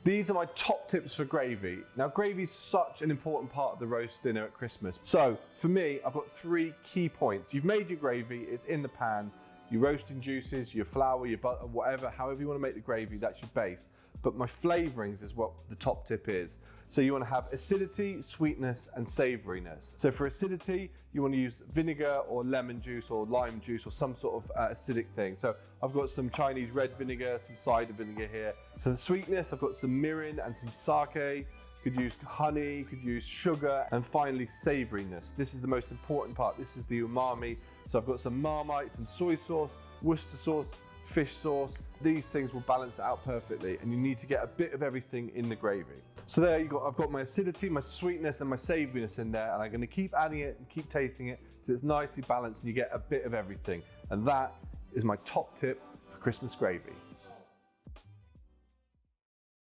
These are my top tips for gravy. Now, gravy is such an important part of the roast dinner at Christmas. So for me, I've got 3 key points. You've made your gravy, it's in the pan, your roasting juices, your flour, your butter, whatever, however you want to make the gravy, that's your base. But my flavorings is what the top tip is. So you want to have acidity, sweetness, and savouriness. So for acidity, you want to use vinegar or lemon juice or lime juice or some sort of acidic thing. So I've got some Chinese red vinegar, some cider vinegar here. So the sweetness, I've got some mirin and some sake. You could use honey, you could use sugar, and finally savouriness. This is the most important part. This is the umami. So I've got some Marmite, some soy sauce, Worcester sauce, fish sauce. These things will balance it out perfectly, and you need to get a bit of everything in the gravy. So there you go. I've got my acidity, my sweetness, and my savouriness in there, and I'm going to keep adding it and keep tasting it so it's nicely balanced and you get a bit of everything. And that is my top tip for Christmas gravy.